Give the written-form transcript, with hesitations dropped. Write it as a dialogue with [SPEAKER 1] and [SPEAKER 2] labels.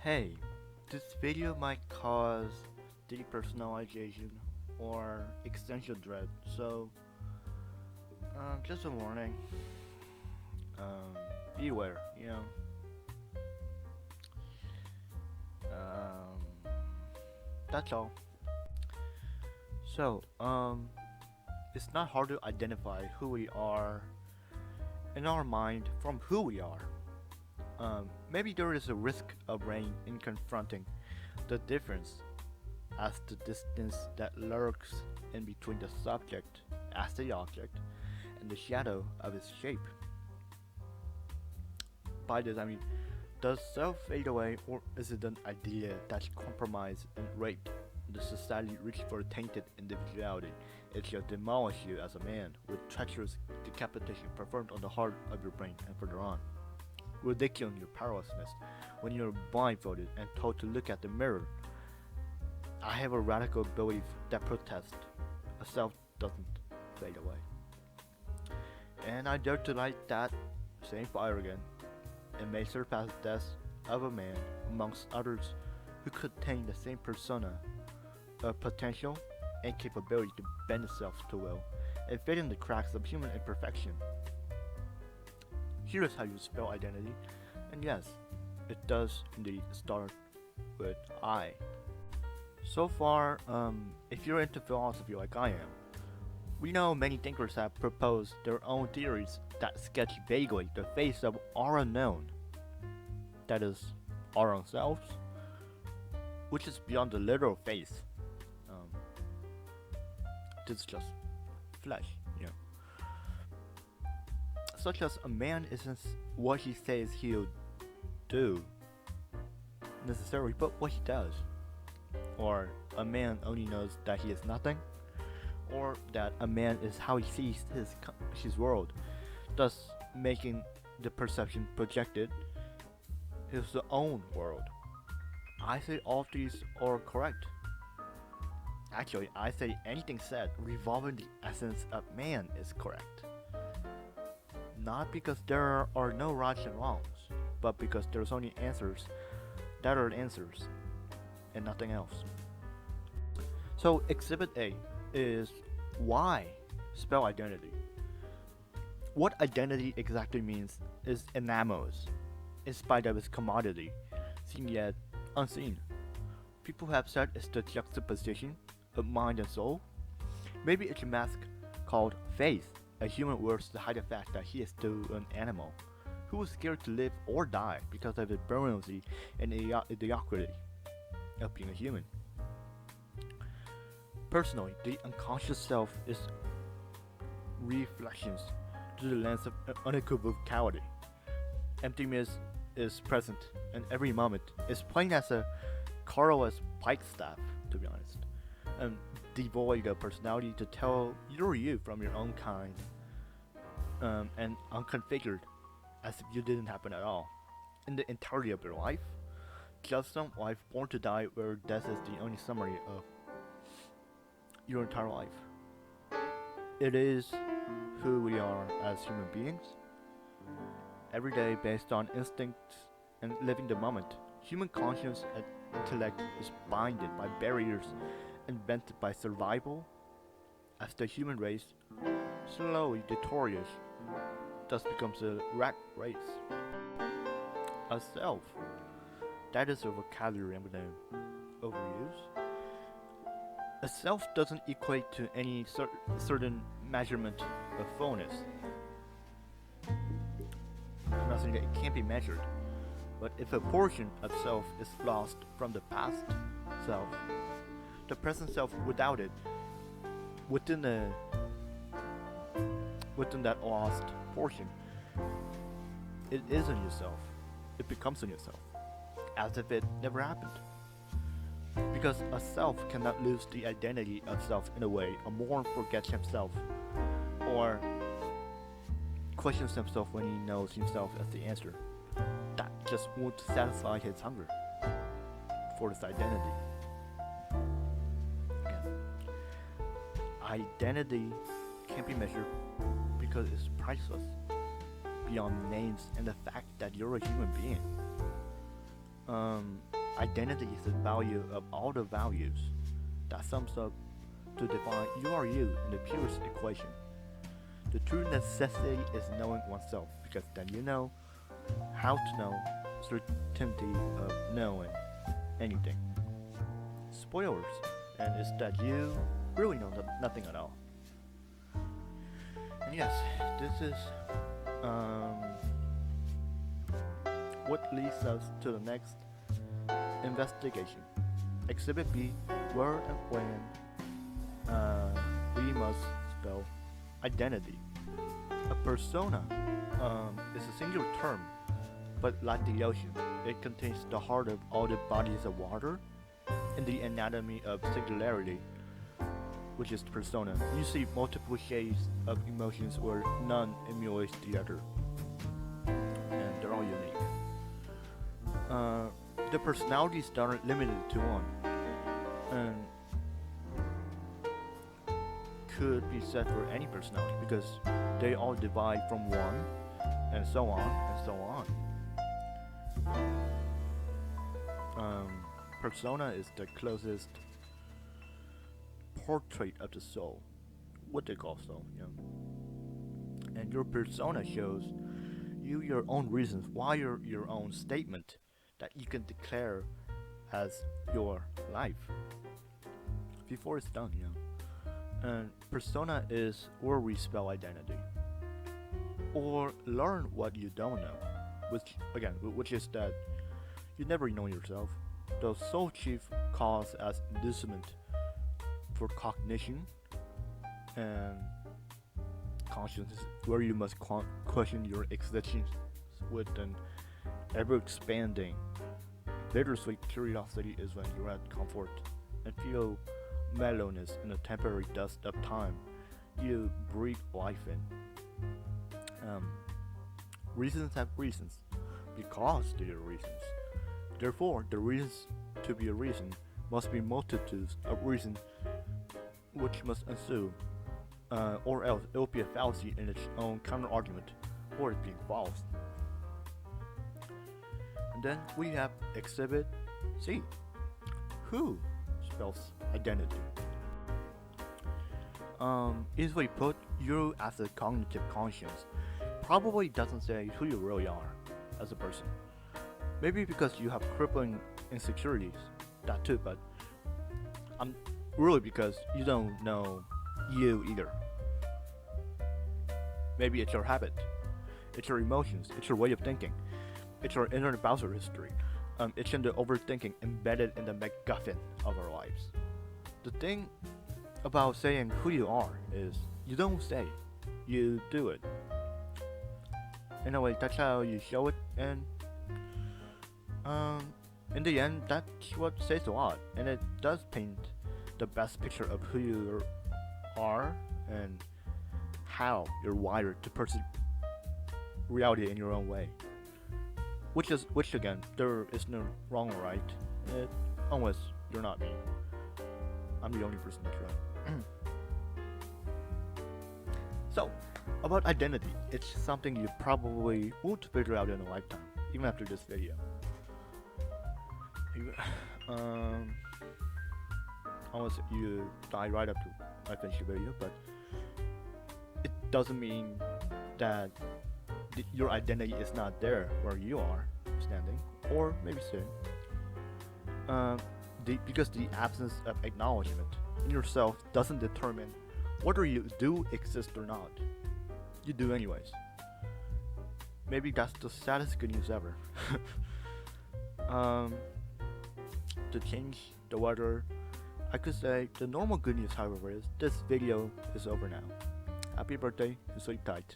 [SPEAKER 1] Hey, this video might cause depersonalization or existential dread, so just a warning. Um, Beware, you know. Um, that's all. So, it's not hard to identify who we are in our mind from who we are. Maybe there is a risk of rain in confronting the difference as the distance that lurks in between the subject as the object and the shadow of its shape. By this I mean, does self fade away or is it an idea that's compromised and raped? The society reached for tainted individuality. It shall demolish you as a man with treacherous decapitation performed on the heart of your brain and further on. Ridiculing your powerlessness when you're blindfolded and told to look at the mirror. I have a radical belief that protest a self doesn't fade away. And I dare to light that same fire again, and may surpass the death of a man amongst others who contain the same persona of potential and capability to bend itself to will and fit in the cracks of human imperfection. Here is how you spell identity, and yes, it does indeed start with I. So far, if you're into philosophy like I am, we know many thinkers have proposed their own theories that sketch vaguely the face of our unknown, that is, our own selves, which is beyond the literal face. Um, this is just flesh, you know. Such as a man isn't what he says he'll do necessarily, but what he does. Or a man only knows that he is nothing, or that a man is how he sees his world, thus making the perception projected his own world. I say all these are correct. Actually, I say anything said revolving the essence of man is correct. Not because there are no rights and wrongs, but because there's only answers that are answers and nothing else. So, Exhibit A is why spell identity. What identity exactly means is enamelous, in spite of its commodity, seen yet unseen. People have said it's the juxtaposition of mind and soul. Maybe it's a mask called faith. A human wears to hide the fact that he is still an animal, who is scared to live or die because of the brilliancy and idiocracy of being a human. Personally, the unconscious self is reflections through the lens of unequivocality. Emptiness is present in every moment. It's plain as a colorless pike staff, to be honest, and devoid of personality to tell you're you from your own kind, and unconfigured as if you didn't happen at all. In the entirety of your life, just some life born to die where death is the only summary of your entire life. It is who we are as human beings, every day based on instincts and living the moment. Human conscience and intellect is binded by barriers invented by survival, as the human race, slowly deteriorates, thus becomes a rat race. A self, that is a vocabulary I'm going to overuse. A self doesn't equate to any certain measurement of fullness. I'm not saying that it can't be measured, but if a portion of self is lost from the past self, the present self without it, within the within that lost portion, it is a new self. It becomes a new self, as if it never happened. Because a self cannot lose the identity of self in a way a mourn forgets himself, or questions himself when he knows himself as the answer. That just won't satisfy his hunger for his identity. Identity can't be measured because it's priceless beyond names and the fact that you're a human being. Identity is the value of all the values that sums up to define you are you in the purest equation. The true necessity is knowing oneself, because then you know how to know certainty of knowing anything. Spoilers, and it's that you really know nothing at all. And yes, this is what leads us to the next investigation. Exhibit B, where and when we must spell identity. A persona is a singular term, but like the ocean, it contains the heart of all the bodies of water in the anatomy of singularity, which is persona. You see multiple shades of emotions where none emulates the other, and they're all unique. The personalities aren't limited to one, and could be said for any personality, because they all divide from one, and so on and so on. Persona is the closest portrait of the soul, what they call soul, and your persona shows you your own reasons why your own statement that you can declare as your life before it's done, And persona is where we spell identity, or learn what you don't know, which is that you never know yourself. The soul chief calls as inducement for cognition and consciousness, where you must question your existence with an ever-expanding, bittersweet curiosity is when you're at comfort and feel mellowness in the temporary dust of time you breathe life in. Reasons have reasons because they are reasons. Therefore, the reasons to be a reason must be multitudes of reasons which must ensue, or else it will be a fallacy in its own counter-argument, or it being false. And then we have Exhibit C. Who spells identity? Easily put, you as a cognitive conscience probably doesn't say who you really are as a person. Maybe because you have crippling insecurities, that too, but really because you don't know you either. Maybe it's your habit, it's your emotions, it's your way of thinking, it's your internet browser history, it's in the overthinking embedded in the MacGuffin of our lives. The thing about saying who you are is you don't say, you do it. In a way, that's how you show it, and in the end, that's what says a lot, and it does paint the best picture of who you are and how you're wired to perceive reality in your own way. Which again, there is no wrong or right, unless you're not me. I'm the only person that's right. So, about identity, it's something you probably won't figure out in a lifetime, even after this video. Unless you die right after I finish the video, but it doesn't mean that your identity is not there where you are standing, or maybe soon. Because the absence of acknowledgement in yourself doesn't determine whether you do exist or not. You do anyways. Maybe that's the saddest good news ever. To change the weather, I could say the normal good news, however, is this video is over now. Happy birthday and sleep tight.